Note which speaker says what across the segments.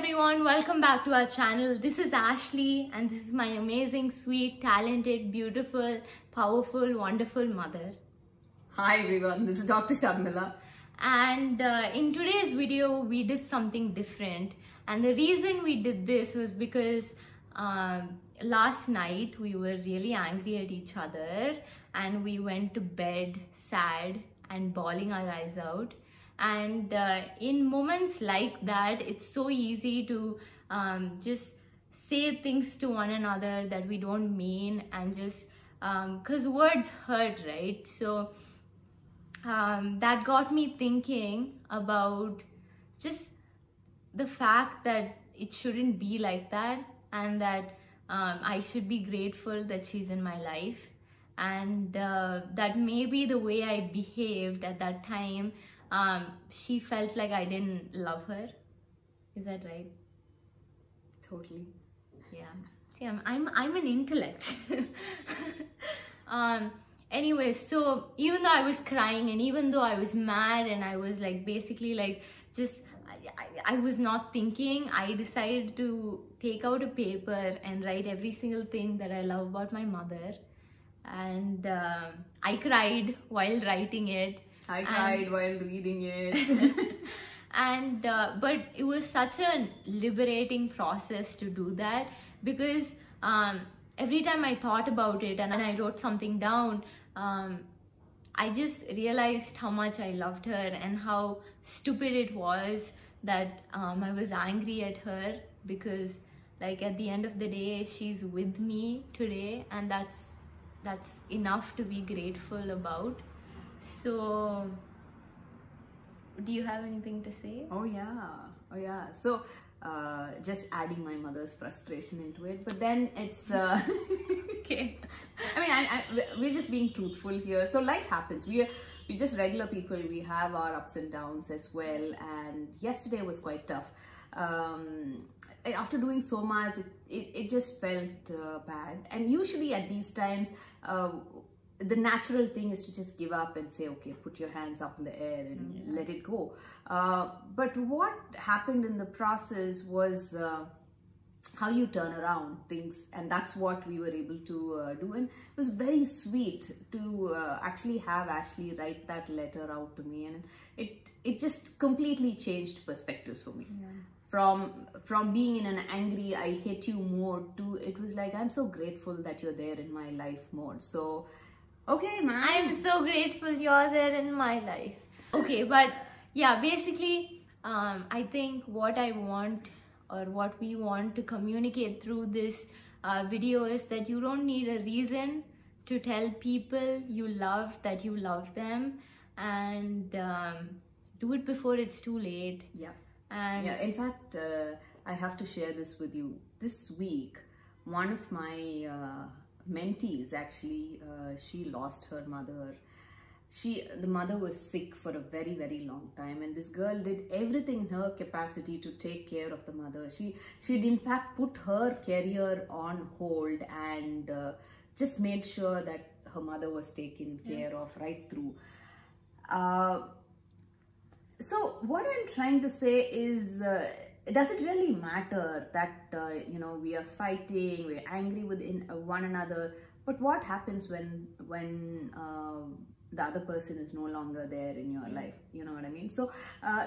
Speaker 1: everyone, welcome back to our channel. This is Ashile and this is my amazing, sweet, talented, beautiful, powerful, wonderful mother.
Speaker 2: Hi everyone, this is Dr. Sharmila.
Speaker 1: And in today's video, we did something different. And the reason we did this was because last night we were really angry at each other and we went to bed sad and bawling our eyes out. And in moments like that, it's so easy to just say things to one another that we don't mean, and just because words hurt, right? So that got me thinking about just the fact that it shouldn't be like that, and that I should be grateful that she's in my life, and that maybe the way I behaved at that time, she felt like I didn't love her. Is that right?
Speaker 2: Totally.
Speaker 1: Yeah. See, I'm an intellect. Anyway, so even though I was crying and even though I was mad and I was like basically like just I was not thinking, I decided to take out a paper and write every single thing that I love about my mother. And I cried while writing it.
Speaker 2: I cried while reading it.
Speaker 1: And but it was such a liberating process to do that, because every time I thought about it and I wrote something down, I just realized how much I loved her and how stupid it was that I was angry at her, because like at the end of the day she's with me today, and that's enough to be grateful about. So do you have anything to say?
Speaker 2: Oh yeah. So just adding my mother's frustration into it, but then it's
Speaker 1: Okay.
Speaker 2: I mean, we're just being truthful here. So life happens. We're just regular people. We have our ups and downs as well, and yesterday was quite tough. After doing so much, it just felt bad. And usually at these times, the natural thing is to just give up and say, okay, put your hands up in the air and let it go. But what happened in the process was how you turn around things, and that's what we were able to do. And it was very sweet to actually have Ashile write that letter out to me, and it just completely changed perspectives for me. Yeah. From being in an angry I hate you mode to it was like, I'm so grateful that you're there in my life mode. So okay, man.
Speaker 1: I'm so grateful you're there in my life. Okay, but yeah, basically, I think what I want, or what we want to communicate through this video, is that you don't need a reason to tell people you love that you love them, and do it before it's too late.
Speaker 2: Yeah.
Speaker 1: And
Speaker 2: yeah, in fact, I have to share this with you. This week, one of my mentees actually, she lost her mother. The mother was sick for a very, very long time, and this girl did everything in her capacity to take care of the mother. She'd in fact put her career on hold and just made sure that her mother was taken care of right through. So what I'm trying to say is, does it really matter that you know, we are fighting, we're angry within one another, but what happens when the other person is no longer there in your life? You know what I mean? So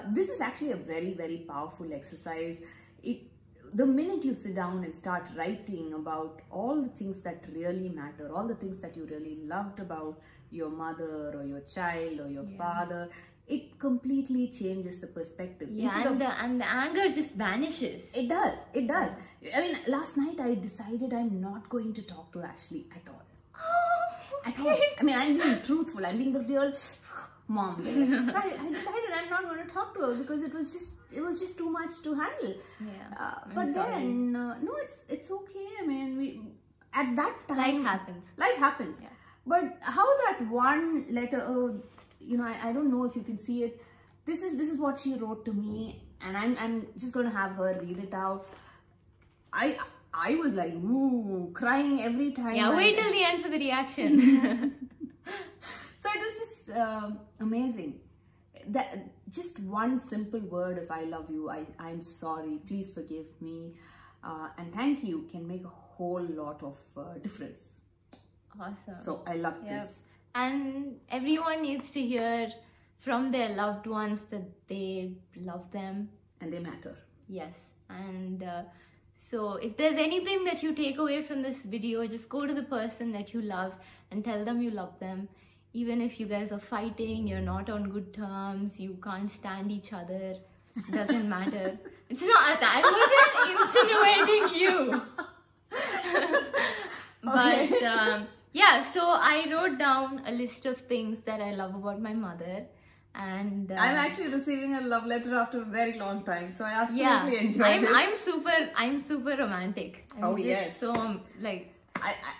Speaker 2: this is actually a very, very powerful exercise. The minute you sit down and start writing about all the things that really matter, all the things that you really loved about your mother or your child or your father, it completely changes the perspective.
Speaker 1: Yeah, and the anger just vanishes.
Speaker 2: It does. I mean, last night I decided I'm not going to talk to Ashile at all. At all. I mean, I'm being truthful. I'm being the real mom there. I decided I'm not going to talk to her because it was just too much to handle.
Speaker 1: Yeah.
Speaker 2: But then no, it's okay. I mean, at that time life happens. Yeah. But how that one letter, you know, I don't know if you can see it. This is what she wrote to me, and I'm just going to have her read it out. I was like, ooh, crying every time.
Speaker 1: Yeah, wait till the end for the reaction.
Speaker 2: So it was just amazing. just one simple word of I love you, I'm sorry, please forgive me, and thank you can make a whole lot of difference.
Speaker 1: Awesome.
Speaker 2: So I love this.
Speaker 1: And everyone needs to hear from their loved ones that they love them.
Speaker 2: And they matter.
Speaker 1: Yes. And so if there's anything that you take away from this video, just go to the person that you love and tell them you love them. Even if you guys are fighting, you're not on good terms, you can't stand each other, it doesn't matter. It's not, I wasn't insinuating you. But yeah, so I wrote down a list of things that I love about my mother. And
Speaker 2: I'm actually receiving a love letter after a very long time, so I absolutely enjoyed it.
Speaker 1: I'm super romantic.
Speaker 2: Oh yes.
Speaker 1: So like,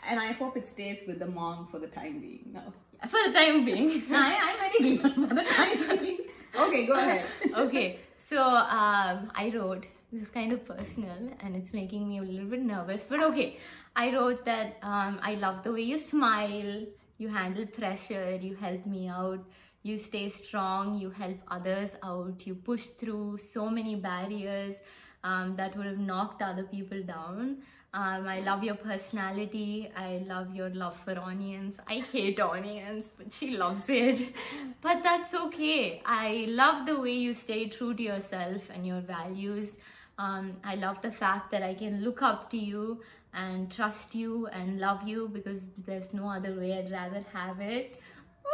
Speaker 2: and I hope it stays with the mom for the time being. No.
Speaker 1: For the time being.
Speaker 2: I'm very glad for the time being. Okay, go ahead.
Speaker 1: Okay, so I wrote, this is kind of personal and it's making me a little bit nervous, but okay. I wrote that I love the way you smile, you handle pressure, you help me out, you stay strong, you help others out, you push through so many barriers that would have knocked other people down. I love your personality, I love your love for onions. I hate onions, but she loves it. But that's okay. I love the way you stay true to yourself and your values. I love the fact that I can look up to you and trust you and love you, because there's no other way. I'd rather have it. Oh,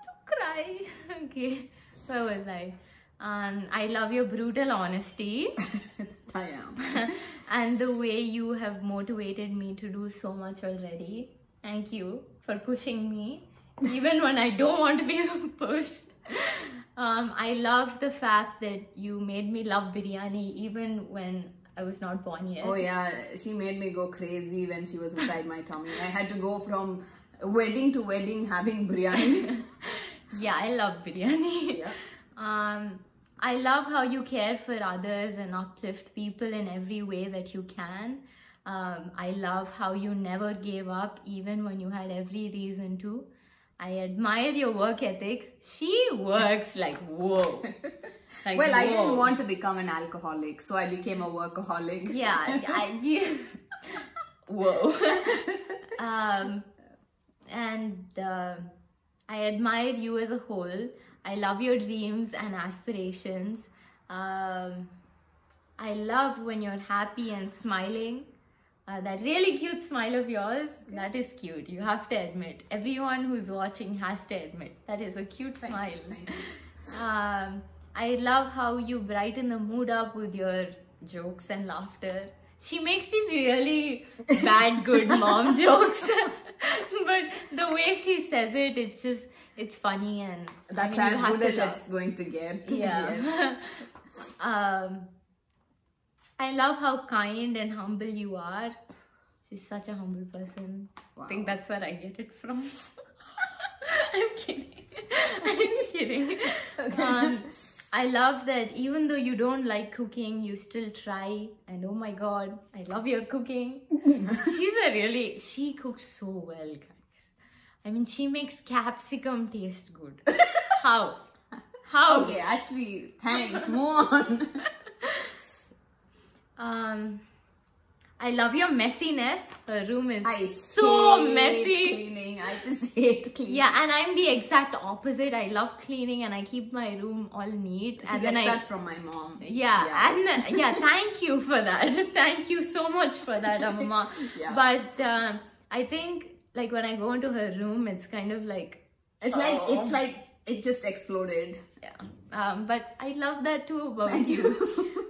Speaker 1: to cry. Okay, where was I? I love your brutal honesty.
Speaker 2: I am.
Speaker 1: And the way you have motivated me to do so much already. Thank you for pushing me, even when I don't want to be pushed. I love the fact that you made me love biryani even when I was not born yet.
Speaker 2: Oh yeah, she made me go crazy when she was inside my tummy. I had to go from wedding to wedding having biryani.
Speaker 1: Yeah, I love biryani.
Speaker 2: Yeah.
Speaker 1: I love how you care for others and uplift people in every way that you can. I love how you never gave up even when you had every reason to. I admire your work ethic. She works like whoa. Like,
Speaker 2: well,
Speaker 1: whoa.
Speaker 2: I didn't want to become an alcoholic, so I became a workaholic.
Speaker 1: Yeah, whoa. I admire you as a whole. I love your dreams and aspirations. I love when you're happy and smiling. That really cute smile of yours, that is cute. You have to admit. Everyone who's watching has to admit. That is a cute smile.
Speaker 2: Thank you.
Speaker 1: I love how you brighten the mood up with your jokes and laughter. She makes these really bad, good mom jokes. But the way she says it, it's funny, and
Speaker 2: that's as good as it's going to get.
Speaker 1: Yeah. I love how kind and humble you are. She's such a humble person. Wow. I think that's where I get it from. I'm kidding. I'm kidding. Okay. I love that even though you don't like cooking, you still try. And oh my god, I love your cooking. She cooks so well, guys. I mean, she makes capsicum taste good. How?
Speaker 2: Okay, Ashley, thanks. Move on.
Speaker 1: I love your messiness. Her room is so messy.
Speaker 2: Cleaning. I just hate cleaning.
Speaker 1: Yeah, and I'm the exact opposite. I love cleaning and I keep my room all neat.
Speaker 2: She gets that from my mom.
Speaker 1: Yeah. And yeah, thank you for that. Thank you so much for that, Amma.
Speaker 2: Yeah.
Speaker 1: But I think like when I go into her room, it's kind of like
Speaker 2: it's like it just exploded.
Speaker 1: Yeah. But I love that too about you.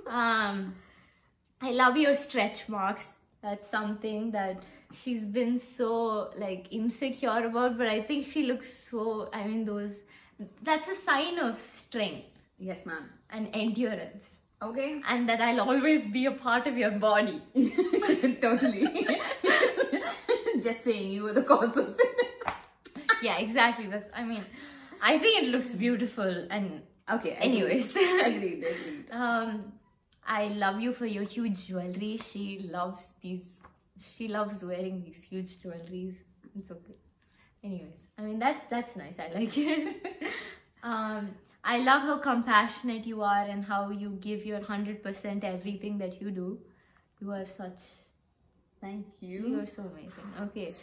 Speaker 1: I love your stretch marks. That's something that she's been so like insecure about, but I think she looks so, I mean, that's a sign of strength.
Speaker 2: Yes, ma'am.
Speaker 1: And endurance.
Speaker 2: Okay.
Speaker 1: And that I'll always be a part of your body.
Speaker 2: Totally. Just saying, you were the cause of it.
Speaker 1: Yeah, exactly. I think it looks beautiful. And
Speaker 2: okay.
Speaker 1: Anyways.
Speaker 2: Agreed.
Speaker 1: I love you for your huge jewelry. She loves wearing these huge jewelries. It's okay. Anyways, I mean, that's nice. I like it. I love how compassionate you are and how you give your 100% everything that you do. You are such...
Speaker 2: Thank you.
Speaker 1: You are so amazing. Okay.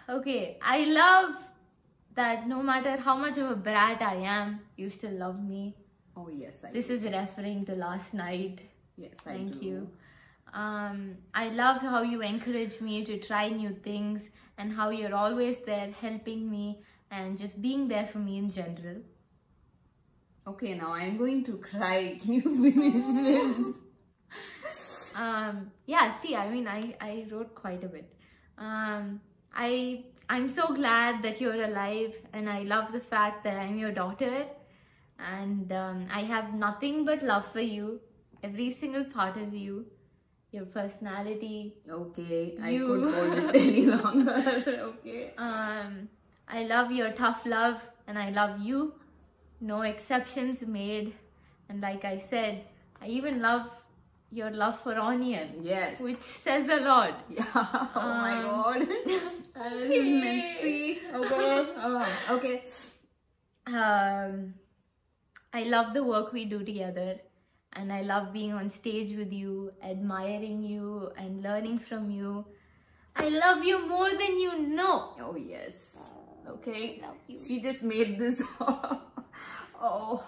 Speaker 1: Okay. I love that no matter how much of a brat I am, you still love me.
Speaker 2: Oh yes,
Speaker 1: This is referring to last night.
Speaker 2: Yes,
Speaker 1: Thank you. I love how you encourage me to try new things and how you're always there helping me and just being there for me in general.
Speaker 2: Okay, now I'm going to cry. Can you finish this?
Speaker 1: Yeah, see, I mean, I wrote quite a bit. I'm so glad that you're alive, and I love the fact that I'm your daughter, and I have nothing but love for you, every single part of you, your personality.
Speaker 2: Okay, I could hold it any longer. Okay.
Speaker 1: I love your tough love, and I love you, no exceptions made. And like I said, I even love your love for onion.
Speaker 2: Yes.
Speaker 1: Which says a lot.
Speaker 2: Yeah. Oh my god. This is messy. Okay. Okay.
Speaker 1: I love the work we do together, and I love being on stage with you, admiring you and learning from you. I love you more than you know.
Speaker 2: Oh yes. Okay.
Speaker 1: Love you.
Speaker 2: She just made this. Oh.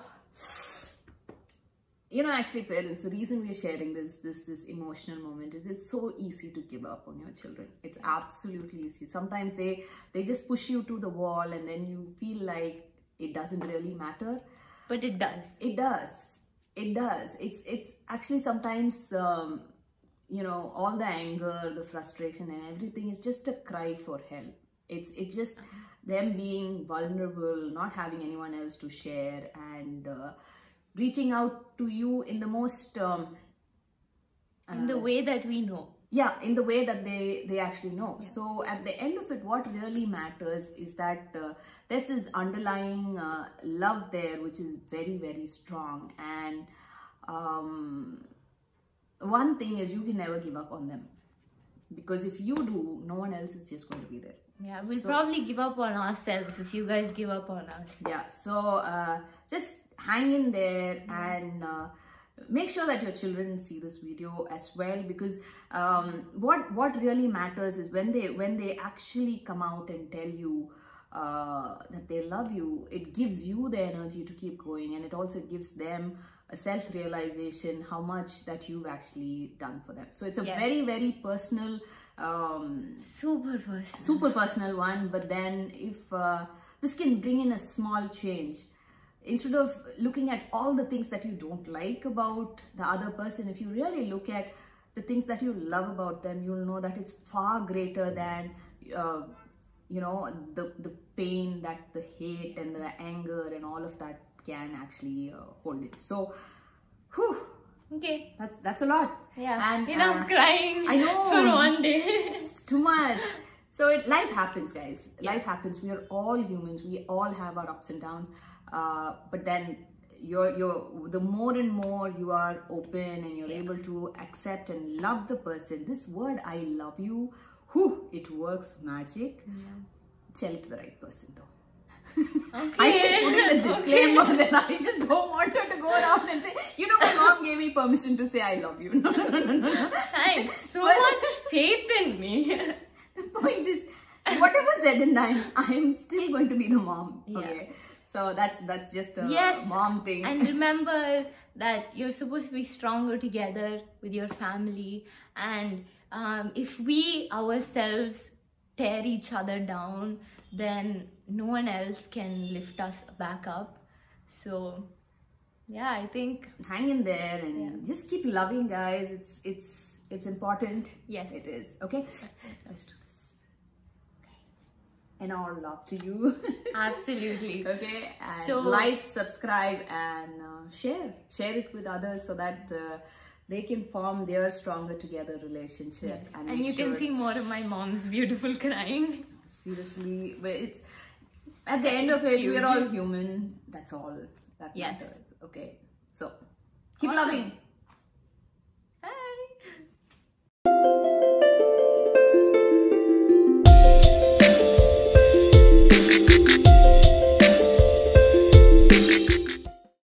Speaker 2: You know, actually, parents, the reason we're sharing this emotional moment is it's so easy to give up on your children. It's absolutely easy. Sometimes they just push you to the wall, and then you feel like it doesn't really matter.
Speaker 1: But it does.
Speaker 2: It does. It does. It's actually sometimes, you know, all the anger, the frustration and everything is just a cry for help. It's just them being vulnerable, not having anyone else to share, and reaching out to you in the most
Speaker 1: in the way that we know.
Speaker 2: Yeah, in the way that they actually know. Yeah. So at the end of it, what really matters is that there's this underlying love there, which is very, very strong. And one thing is, you can never give up on them, because if you do, no one else is just going to be there.
Speaker 1: Yeah, we'll probably give up on ourselves if you guys give up on us.
Speaker 2: Yeah, so just hang in there and make sure that your children see this video as well, because what really matters is when they actually come out and tell you that they love you, it gives you the energy to keep going, and it also gives them a self-realization how much that you've actually done for them. So it's a very, very personal, super personal one. But then if this can bring in a small change, instead of looking at all the things that you don't like about the other person, if you really look at the things that you love about them, you'll know that it's far greater than you know, the pain that the hate and the anger and all of that can actually hold it. So whew,
Speaker 1: okay,
Speaker 2: that's a lot.
Speaker 1: Yeah,
Speaker 2: and
Speaker 1: enough crying.
Speaker 2: I know,
Speaker 1: for one day.
Speaker 2: It's too much. So life happens, guys. Life happens. We are all humans. We all have our ups and downs. But then the more and more you are open and you're able to accept and love the person, this word I love you, whew, it works magic. Tell it to the right person though.
Speaker 1: Okay.
Speaker 2: I just put in a disclaimer that I just don't want her to go around and say, you know, my mom gave me permission to say I love you. No.
Speaker 1: Thanks. So much faith in me.
Speaker 2: The point is, whatever said and done, I'm still going to be the mom. Okay. So that's just a mom thing.
Speaker 1: And remember that you're supposed to be stronger together with your family. And if we ourselves tear each other down, then no one else can lift us back up. So yeah, I think
Speaker 2: hang in there and just keep loving, guys. It's important.
Speaker 1: Yes,
Speaker 2: it is. Okay, let's do this. And all love to you.
Speaker 1: Absolutely.
Speaker 2: Okay, and so like, subscribe, and share it with others so that they can form their stronger together relationship.
Speaker 1: Yes. And you can see more of my mom's beautiful crying.
Speaker 2: Seriously, but it's at the end of it, we're all human. That's all that matters. Okay, so keep loving.